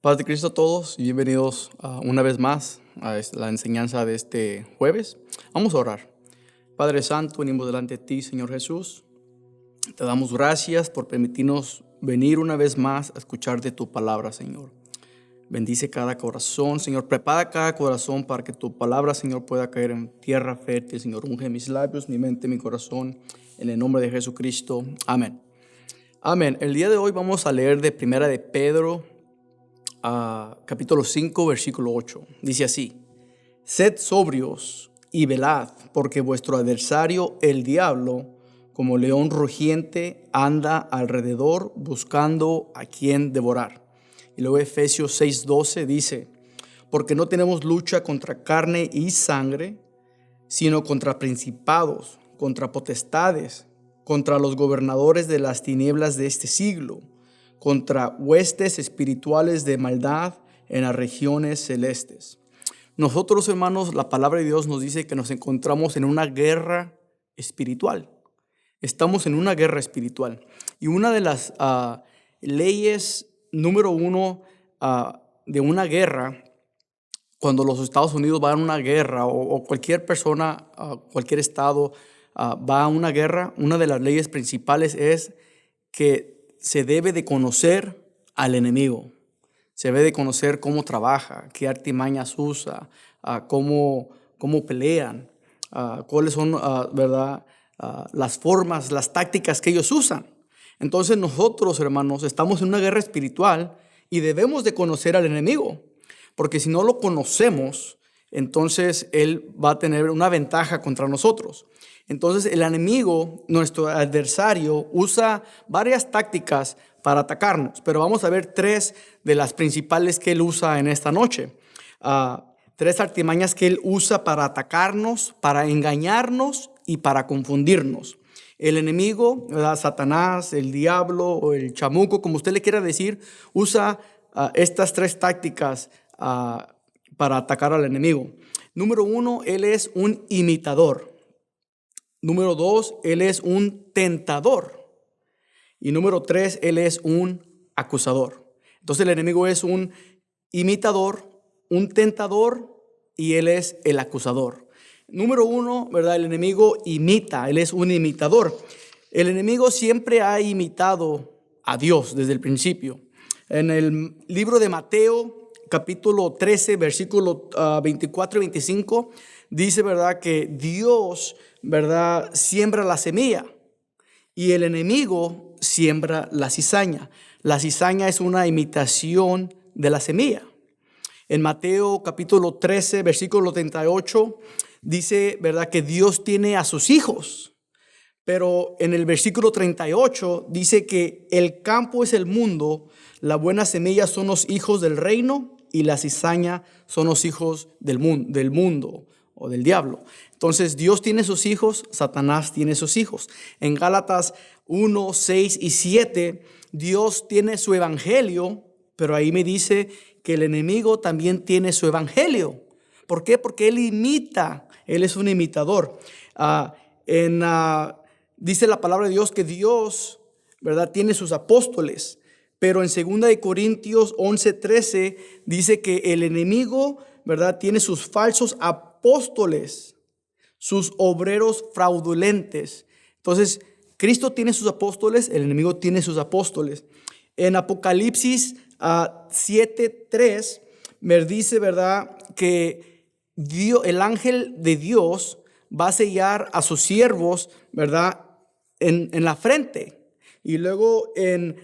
Paz de Cristo a todos y bienvenidos una vez más a la enseñanza de este jueves. Vamos a orar. Padre Santo, venimos delante de ti, Señor Jesús. Te damos gracias por permitirnos venir una vez más a escuchar de tu palabra, Señor. Bendice cada corazón, Señor. Prepara cada corazón para que tu palabra, Señor, pueda caer en tierra fértil, Señor. Unge mis labios, mi mente, mi corazón. En el nombre de Jesucristo. Amén. Amén. El día de hoy vamos a leer de Primera de Pedro, capítulo 5, versículo 8. Dice así: Sed sobrios y velad, porque vuestro adversario, el diablo, como león rugiente, anda alrededor buscando a quien devorar. Y luego Efesios 6:12 dice: Porque no tenemos lucha contra carne y sangre, sino contra principados, contra potestades, contra los gobernadores de las tinieblas de este siglo, contra huestes espirituales de maldad en las regiones celestes. Nosotros, hermanos, la palabra de Dios nos dice que nos encontramos en una guerra espiritual. Estamos en una guerra espiritual. Y una de las leyes número uno de una guerra, cuando los Estados Unidos van a una guerra o cualquier persona, cualquier estado va a una guerra, una de las leyes principales es que se debe de conocer al enemigo. Se debe de conocer cómo trabaja, qué artimañas usa, cómo pelean, cuáles son, ¿verdad? Las formas, las tácticas que ellos usan. Entonces nosotros, hermanos, estamos en una guerra espiritual y debemos de conocer al enemigo. Porque si no lo conocemos, entonces él va a tener una ventaja contra nosotros. Entonces el enemigo, nuestro adversario, usa varias tácticas para atacarnos, pero vamos a ver tres de las principales que él usa en esta noche. Tres artimañas que él usa para atacarnos, para engañarnos y para confundirnos. El enemigo, ¿verdad? Satanás, el diablo o el chamuco, como usted le quiera decir, usa estas tres tácticas para atacar al enemigo. Número uno, él es un imitador. Número dos, él es un tentador. Y número tres, él es un acusador. Entonces el enemigo es un imitador, un tentador y él es el acusador. Número uno, ¿verdad? El enemigo imita, él es un imitador. El enemigo siempre ha imitado a Dios desde el principio. En el libro de Mateo, capítulo 13, versículos 24 y 25, dice, ¿verdad?, que Dios, ¿verdad?, siembra la semilla y el enemigo siembra la cizaña. La cizaña es una imitación de la semilla. En Mateo capítulo 13, versículo 38, dice, ¿verdad?, que Dios tiene a sus hijos. Pero en el versículo 38 dice que el campo es el mundo, la buena semilla son los hijos del reino y la cizaña son los hijos del mundo o del diablo. Entonces Dios tiene sus hijos, Satanás tiene sus hijos. En Gálatas 1, 6 y 7, Dios tiene su evangelio, pero ahí me dice que el enemigo también tiene su evangelio. ¿Por qué? Porque él imita, él es un imitador. Dice la palabra de Dios que Dios, ¿verdad?, tiene sus apóstoles. Pero en 2 Corintios 11:13 dice que el enemigo, ¿verdad?, tiene sus falsos apóstoles, sus obreros fraudulentes. Entonces, Cristo tiene sus apóstoles, el enemigo tiene sus apóstoles. En Apocalipsis 7:3 me dice, ¿verdad?, que Dios, el ángel de Dios va a sellar a sus siervos, ¿verdad?, en la frente. Y luego en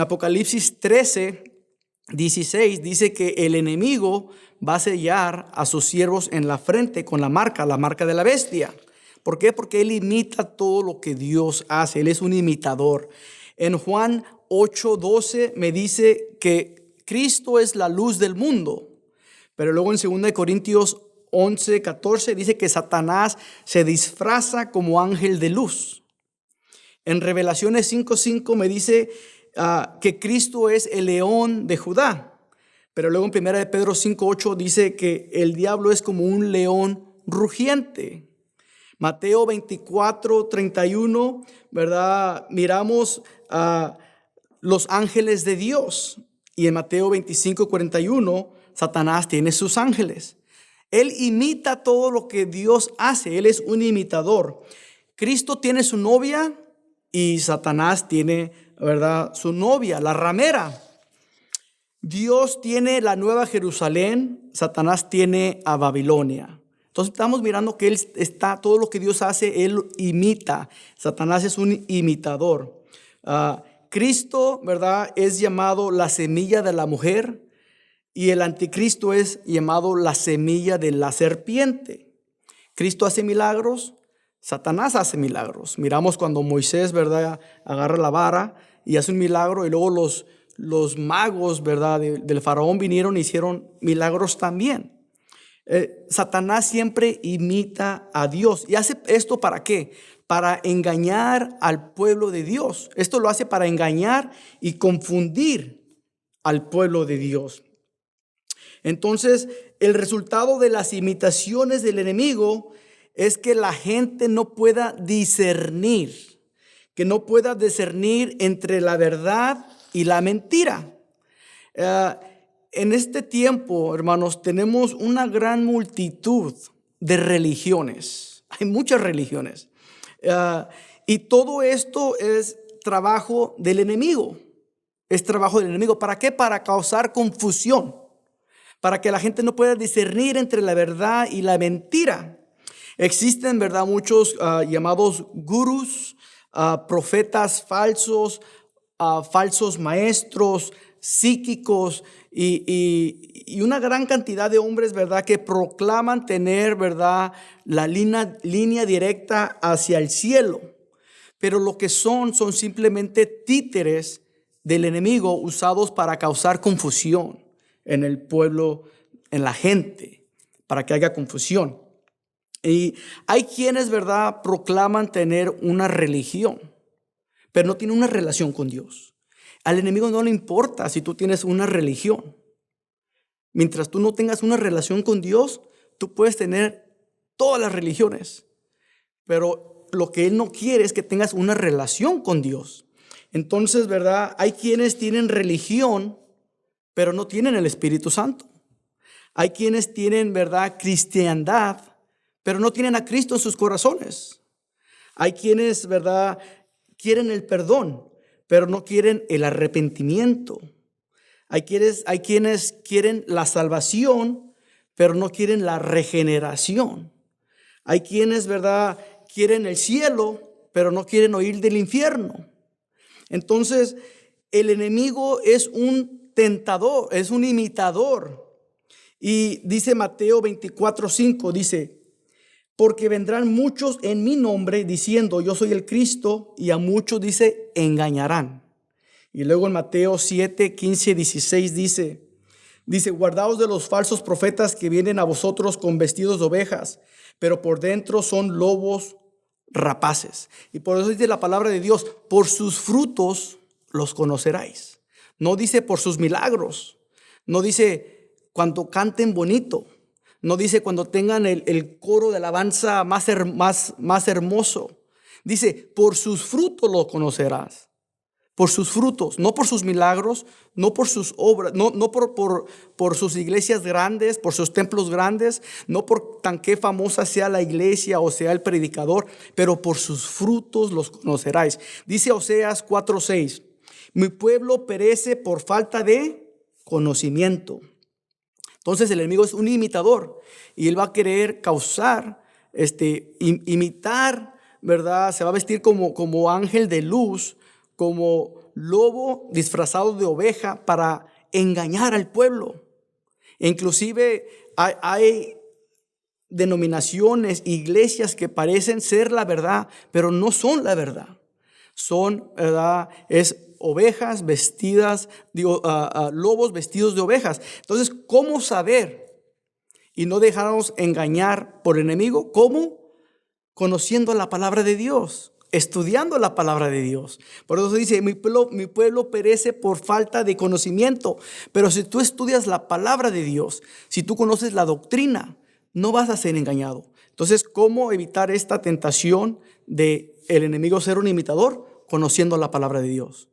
Apocalipsis 13:16 dice que el enemigo va a sellar a sus siervos en la frente con la marca de la bestia. ¿Por qué? Porque él imita todo lo que Dios hace. Él es un imitador. En Juan 8:12 me dice que Cristo es la luz del mundo. Pero luego en 2 Corintios 11:14 dice que Satanás se disfraza como ángel de luz. En Revelaciones 5:5 me dice que Cristo es el león de Judá. Pero luego en 1 Pedro 5:8 dice que el diablo es como un león rugiente. Mateo 24:31, ¿verdad? Miramos a los ángeles de Dios Y en Mateo 25:41, Satanás tiene sus ángeles. Él imita todo lo que Dios hace. Él es un imitador. Cristo tiene su novia y Satanás tiene, ¿verdad?, su novia, la ramera. Dios tiene la Nueva Jerusalén, Satanás tiene a Babilonia. Entonces estamos mirando que todo lo que Dios hace, Él imita. Satanás es un imitador. Cristo, ¿verdad?, es llamado la semilla de la mujer y el anticristo es llamado la semilla de la serpiente. Cristo hace milagros, Satanás hace milagros. Miramos cuando Moisés, ¿verdad?, agarra la vara y hace un milagro y luego los magos, ¿verdad?, del faraón vinieron e hicieron milagros también. Satanás siempre imita a Dios. ¿Y hace esto para qué? Para engañar al pueblo de Dios. Esto lo hace para engañar y confundir al pueblo de Dios. Entonces, el resultado de las imitaciones del enemigo es que la gente no pueda discernir, entre la verdad y la mentira. En este tiempo, hermanos, tenemos una gran multitud de religiones. Hay muchas religiones. Y todo esto es trabajo del enemigo. Es trabajo del enemigo. ¿Para qué? Para causar confusión. Para que la gente no pueda discernir entre la verdad y la mentira. Existen, ¿verdad?, muchos llamados gurús, profetas falsos, falsos maestros, psíquicos y una gran cantidad de hombres, ¿verdad?, que proclaman tener, ¿verdad?, la línea directa hacia el cielo. Pero lo que son simplemente títeres del enemigo usados para causar confusión en el pueblo, en la gente, para que haya confusión. Y hay quienes, ¿verdad?, proclaman tener una religión, pero no tienen una relación con Dios. Al enemigo no le importa si tú tienes una religión. Mientras tú no tengas una relación con Dios, tú puedes tener todas las religiones. Pero lo que Él no quiere es que tengas una relación con Dios. Entonces, ¿verdad?, hay quienes tienen religión, pero no tienen el Espíritu Santo. Hay quienes tienen, ¿verdad?, cristiandad, pero no tienen a Cristo en sus corazones. Hay quienes, ¿verdad?, quieren el perdón, pero no quieren el arrepentimiento. Hay quienes quieren la salvación, pero no quieren la regeneración. Hay quienes, ¿verdad?, quieren el cielo, pero no quieren oír del infierno. Entonces, el enemigo es un tentador, es un imitador. Y dice Mateo 24:5, dice: porque vendrán muchos en mi nombre diciendo yo soy el Cristo, y a muchos, dice, engañarán. Y luego en Mateo 7:15-16 dice: guardaos de los falsos profetas que vienen a vosotros con vestidos de ovejas, pero por dentro son lobos rapaces. Y por eso dice la palabra de Dios: por sus frutos los conoceráis. No dice por sus milagros, no dice cuando canten bonito, no dice cuando tengan el coro de alabanza más hermoso. Dice, por sus frutos lo conocerás. Por sus frutos, no por sus milagros, no por sus obras, no por sus iglesias grandes, por sus templos grandes, no por tan que famosa sea la iglesia o sea el predicador, pero por sus frutos los conoceráis. Dice Oseas 4:6, mi pueblo perece por falta de conocimiento. Entonces el enemigo es un imitador y él va a querer causar, imitar, ¿verdad? Se va a vestir como ángel de luz, como lobo disfrazado de oveja para engañar al pueblo. E inclusive hay denominaciones, iglesias que parecen ser la verdad, pero no son la verdad. Son, ¿verdad?, es ovejas vestidas, lobos vestidos de ovejas. Entonces, ¿cómo saber y no dejarnos engañar por el enemigo? ¿Cómo? Conociendo la palabra de Dios, estudiando la palabra de Dios. Por eso dice, mi pueblo perece por falta de conocimiento. Pero si tú estudias la palabra de Dios, si tú conoces la doctrina, no vas a ser engañado. Entonces, ¿cómo evitar esta tentación de el enemigo ser un imitador? Conociendo la palabra de Dios,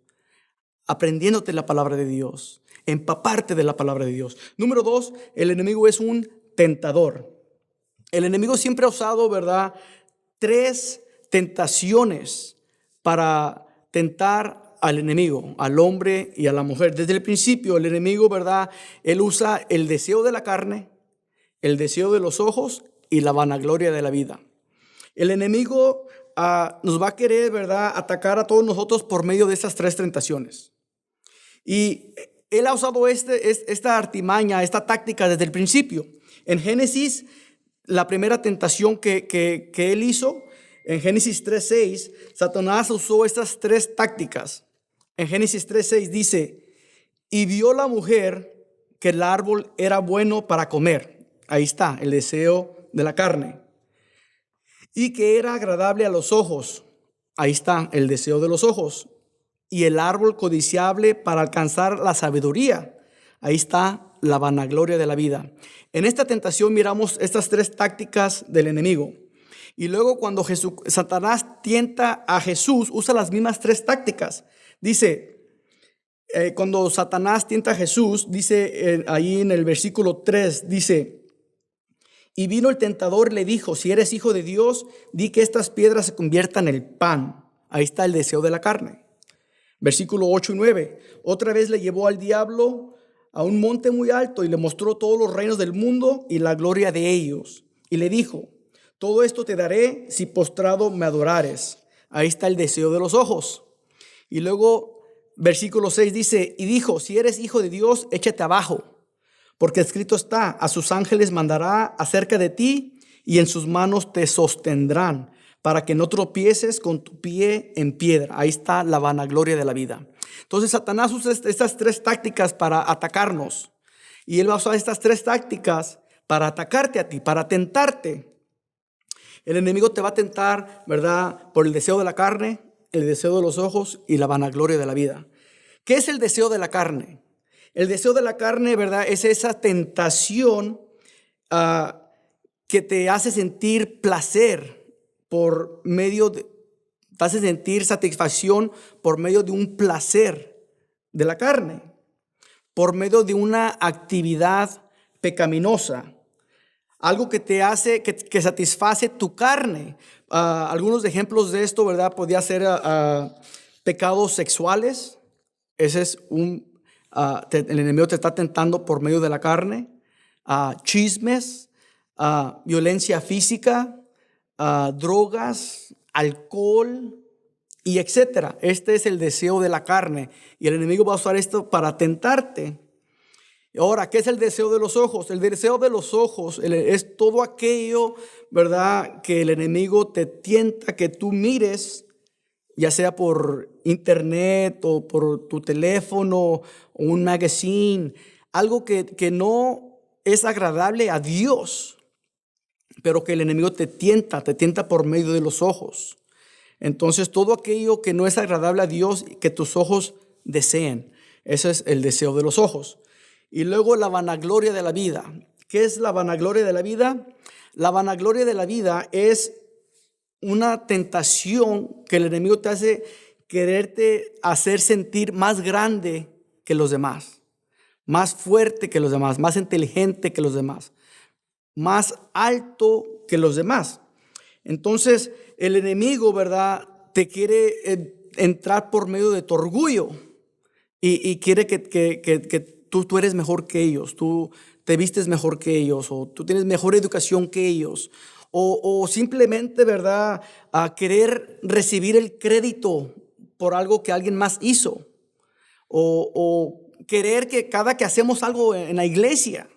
aprendiéndote la palabra de Dios, empaparte de la palabra de Dios. Número 2, el enemigo es un tentador. El enemigo siempre ha usado, ¿verdad?, 3 tentaciones para tentar al enemigo, al hombre y a la mujer. Desde el principio, el enemigo, ¿verdad?, él usa el deseo de la carne, el deseo de los ojos y la vanagloria de la vida. El enemigo nos va a querer, ¿verdad?, atacar a todos nosotros por medio de esas 3 tentaciones. Y él ha usado esta artimaña, esta táctica desde el principio. En Génesis, la primera tentación que él hizo, en Génesis 3:6, Satanás usó estas 3 tácticas. En Génesis 3:6 dice, y vio la mujer que el árbol era bueno para comer. Ahí está, el deseo de la carne. Y que era agradable a los ojos. Ahí está, el deseo de los ojos. Y el árbol codiciable para alcanzar la sabiduría. Ahí está la vanagloria de la vida. En esta tentación miramos estas 3 tácticas del enemigo. Y luego cuando Satanás tienta a Jesús, usa las mismas 3 tácticas. Dice, cuando Satanás tienta a Jesús, dice ahí en el versículo 3, dice, y vino el tentador y le dijo, si eres hijo de Dios, di que estas piedras se conviertan en pan. Ahí está el deseo de la carne. Versículo 8 y 9. Otra vez le llevó al diablo a un monte muy alto y le mostró todos los reinos del mundo y la gloria de ellos. Y le dijo, todo esto te daré si postrado me adorares. Ahí está el deseo de los ojos. Y luego versículo 6 dice, y dijo, si eres hijo de Dios, échate abajo. Porque escrito está, a sus ángeles mandará acerca de ti y en sus manos te sostendrán para que no tropieces con tu pie en piedra. Ahí está la vanagloria de la vida. Entonces Satanás usa estas 3 tácticas para atacarnos. Y él va a usar estas 3 tácticas para atacarte a ti, para tentarte. El enemigo te va a tentar, ¿verdad?, por el deseo de la carne, el deseo de los ojos y la vanagloria de la vida. ¿Qué es el deseo de la carne? El deseo de la carne, ¿verdad?, es esa tentación que te hace sentir placer por medio de, te hace sentir satisfacción por medio de un placer de la carne, por medio de una actividad pecaminosa, algo que te hace, que satisface tu carne. Algunos ejemplos de esto, ¿verdad?, podía ser pecados sexuales. Ese es el enemigo te está tentando por medio de la carne. Chismes, violencia física, drogas, alcohol y etcétera. Este es el deseo de la carne y el enemigo va a usar esto para tentarte. Ahora, ¿qué es el deseo de los ojos? El deseo de los ojos es todo aquello, ¿verdad?, que el enemigo te tienta que tú mires, ya sea por internet o por tu teléfono o un magazine, algo que no es agradable a Dios, pero que el enemigo te tienta por medio de los ojos. Entonces, todo aquello que no es agradable a Dios, que tus ojos deseen, ese es el deseo de los ojos. Y luego la vanagloria de la vida. ¿Qué es la vanagloria de la vida? La vanagloria de la vida es una tentación que el enemigo te hace quererte hacer sentir más grande que los demás, más fuerte que los demás, más inteligente que los demás, más alto que los demás. Entonces el enemigo, ¿verdad?, te quiere entrar por medio de tu orgullo y quiere que tú eres mejor que ellos, tú te vistes mejor que ellos, o tú tienes mejor educación que ellos, o simplemente, ¿verdad?, a querer recibir el crédito por algo que alguien más hizo, o querer que cada que hacemos algo en la iglesia,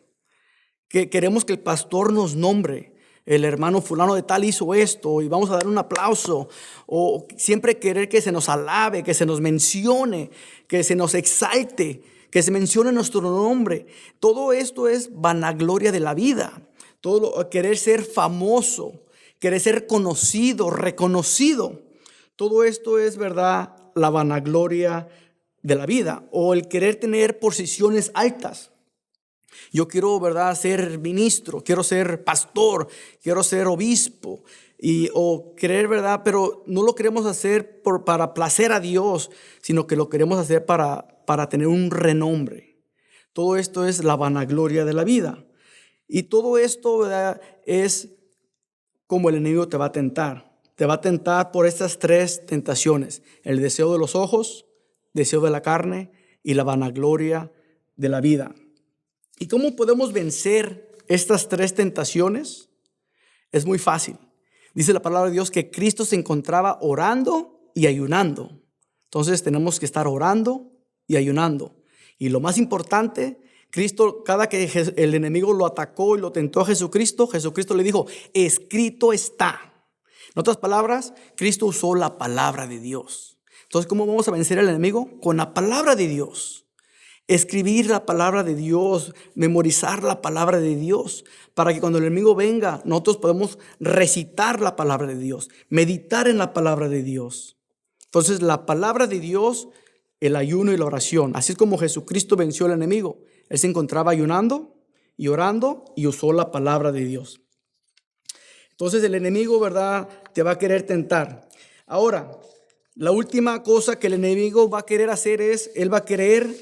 que queremos que el pastor nos nombre, el hermano fulano de tal hizo esto y vamos a dar un aplauso, o siempre querer que se nos alabe, que se nos mencione, que se nos exalte, que se mencione nuestro nombre. Todo esto es vanagloria de la vida. Querer ser famoso, querer ser conocido, reconocido. Todo esto es, ¿verdad?, la vanagloria de la vida, o el querer tener posiciones altas. Yo quiero, ¿verdad?, ser ministro, quiero ser pastor, quiero ser obispo, o querer, ¿verdad?, pero no lo queremos hacer para placer a Dios, sino que lo queremos hacer para tener un renombre. Todo esto es la vanagloria de la vida. Y todo esto, ¿verdad?, es como el enemigo te va a tentar. Te va a tentar por estas tres tentaciones: el deseo de los ojos, deseo de la carne y la vanagloria de la vida. ¿Y cómo podemos vencer estas tres tentaciones? Es muy fácil. Dice la palabra de Dios que Cristo se encontraba orando y ayunando. Entonces tenemos que estar orando y ayunando. Y lo más importante, Cristo, cada que el enemigo lo atacó y lo tentó a Jesucristo, Jesucristo le dijo: escrito está. En otras palabras, Cristo usó la palabra de Dios. Entonces, ¿cómo vamos a vencer al enemigo? Con la palabra de Dios. Escribir la palabra de Dios, memorizar la palabra de Dios, para que cuando el enemigo venga, nosotros podamos recitar la palabra de Dios, meditar en la palabra de Dios. Entonces, la palabra de Dios, el ayuno y la oración. Así es como Jesucristo venció al enemigo. Él se encontraba ayunando y orando y usó la palabra de Dios. Entonces, el enemigo, ¿verdad?, te va a querer tentar. Ahora, la última cosa que el enemigo va a querer hacer es, él va a querer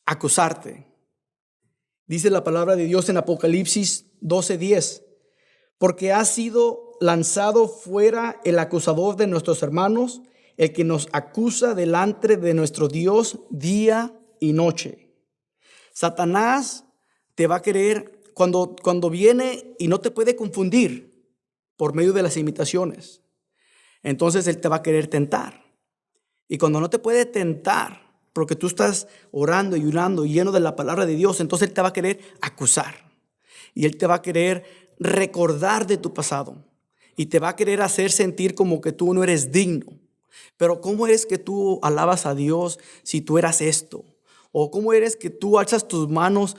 acusarte. Dice la palabra de Dios en Apocalipsis 12:10: porque ha sido lanzado fuera el acusador de nuestros hermanos, el que nos acusa delante de nuestro Dios día y noche. Satanás te va a querer, cuando viene y no te puede confundir por medio de las imitaciones, entonces él te va a querer tentar. Y cuando no te puede tentar, porque tú estás orando y ayunando lleno de la palabra de Dios, entonces él te va a querer acusar. Y él te va a querer recordar de tu pasado. Y te va a querer hacer sentir como que tú no eres digno. Pero ¿cómo es que tú alabas a Dios si tú eras esto? ¿O cómo eres que tú alzas tus manos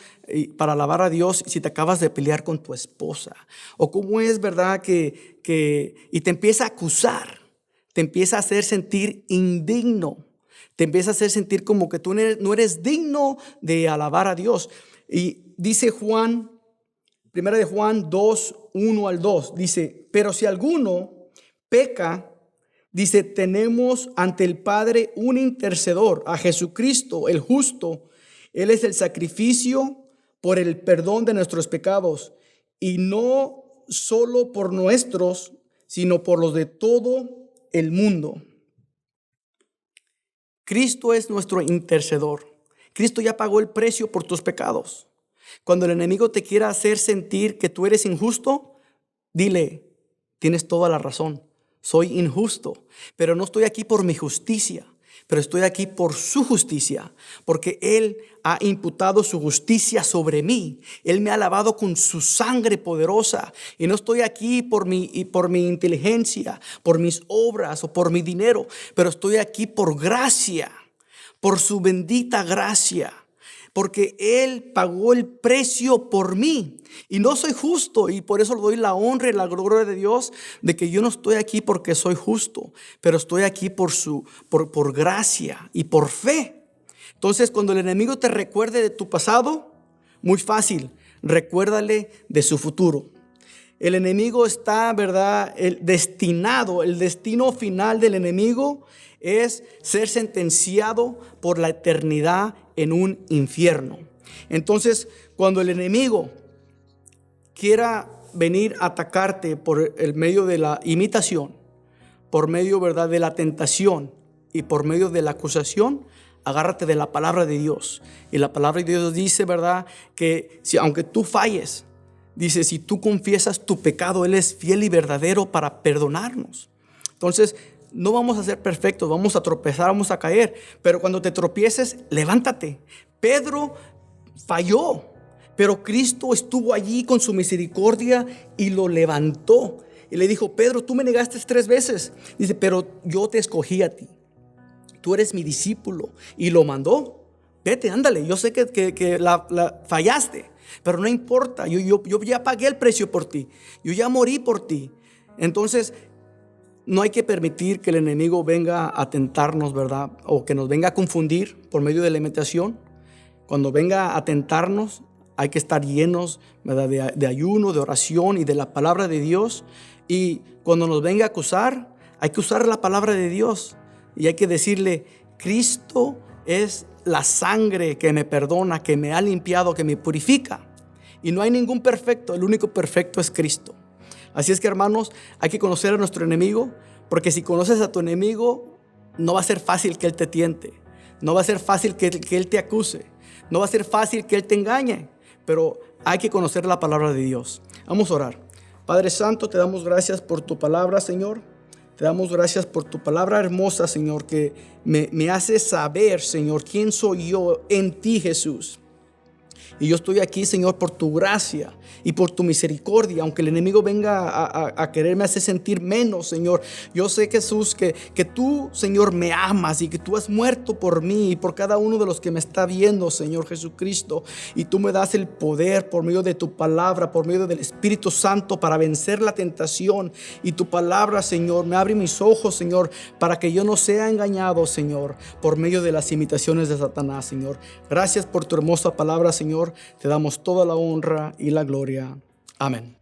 para alabar a Dios si te acabas de pelear con tu esposa? ¿O cómo es, verdad, y te empieza a acusar? Te empieza a hacer sentir indigno. Te empieza a hacer sentir como que tú no eres digno de alabar a Dios. Y dice Juan, 1 de Juan 2, 1 al 2, dice: pero si alguno peca, dice, tenemos ante el Padre un intercesor, a Jesucristo el justo. Él es el sacrificio por el perdón de nuestros pecados, y no solo por nuestros, sino por los de todo el mundo. Cristo es nuestro intercesor. Cristo ya pagó el precio por tus pecados. Cuando el enemigo te quiera hacer sentir que tú eres injusto, dile: tienes toda la razón, soy injusto, pero no estoy aquí por mi justicia, pero estoy aquí por su justicia, porque Él ha imputado su justicia sobre mí. Él me ha lavado con su sangre poderosa, y no estoy aquí por mi inteligencia, por mis obras o por mi dinero, pero estoy aquí por gracia, por su bendita gracia. Porque Él pagó el precio por mí. Y no soy justo, y por eso le doy la honra y la gloria de Dios, de que yo no estoy aquí porque soy justo, pero estoy aquí por gracia y por fe. Entonces, cuando el enemigo te recuerde de tu pasado, muy fácil, recuérdale de su futuro. El enemigo está, ¿verdad?, el destino final del enemigo es ser sentenciado por la eternidad en un infierno. Entonces, cuando el enemigo quiera venir a atacarte por el medio de la imitación, por medio, ¿verdad?, de la tentación y por medio de la acusación, agárrate de la palabra de Dios. Y la palabra de Dios dice, ¿verdad?, que aunque tú falles, dice, si tú confiesas tu pecado, Él es fiel y verdadero para perdonarnos. Entonces, no vamos a ser perfectos, vamos a tropezar, vamos a caer, pero cuando te tropieces, levántate. Pedro falló, pero Cristo estuvo allí con su misericordia y lo levantó. Y le dijo: Pedro, tú me negaste 3 veces. Dice: pero yo te escogí a ti. Tú eres mi discípulo. Y lo mandó. Vete, ándale. Yo sé que la fallaste, pero no importa. Yo ya pagué el precio por ti. Yo ya morí por ti. Entonces, no hay que permitir que el enemigo venga a tentarnos, ¿verdad?, o que nos venga a confundir por medio de la imitación. Cuando venga a tentarnos, hay que estar llenos, ¿verdad?, de ayuno, de oración y de la palabra de Dios. Y cuando nos venga a acusar, hay que usar la palabra de Dios y hay que decirle: Cristo es la sangre que me perdona, que me ha limpiado, que me purifica. Y no hay ningún perfecto, el único perfecto es Cristo. Así es que, hermanos, hay que conocer a nuestro enemigo, porque si conoces a tu enemigo, no va a ser fácil que él te tiente, no va a ser fácil que él te acuse, no va a ser fácil que él te engañe, pero hay que conocer la palabra de Dios. Vamos a orar. Padre Santo, te damos gracias por tu palabra, Señor. Te damos gracias por tu palabra hermosa, Señor, que me hace saber, Señor, quién soy yo en ti, Jesús. Y yo estoy aquí, Señor, por tu gracia y por tu misericordia. Aunque el enemigo venga a quererme hacer sentir menos, Señor, yo sé, Jesús, que tú, Señor, me amas y que tú has muerto por mí y por cada uno de los que me está viendo, Señor Jesucristo. Y tú me das el poder por medio de tu palabra, por medio del Espíritu Santo, para vencer la tentación. Y tu palabra, Señor, me abre mis ojos, Señor, para que yo no sea engañado, Señor, por medio de las imitaciones de Satanás, Señor. Gracias por tu hermosa palabra, Señor. Te damos toda la honra y la gloria. Amén.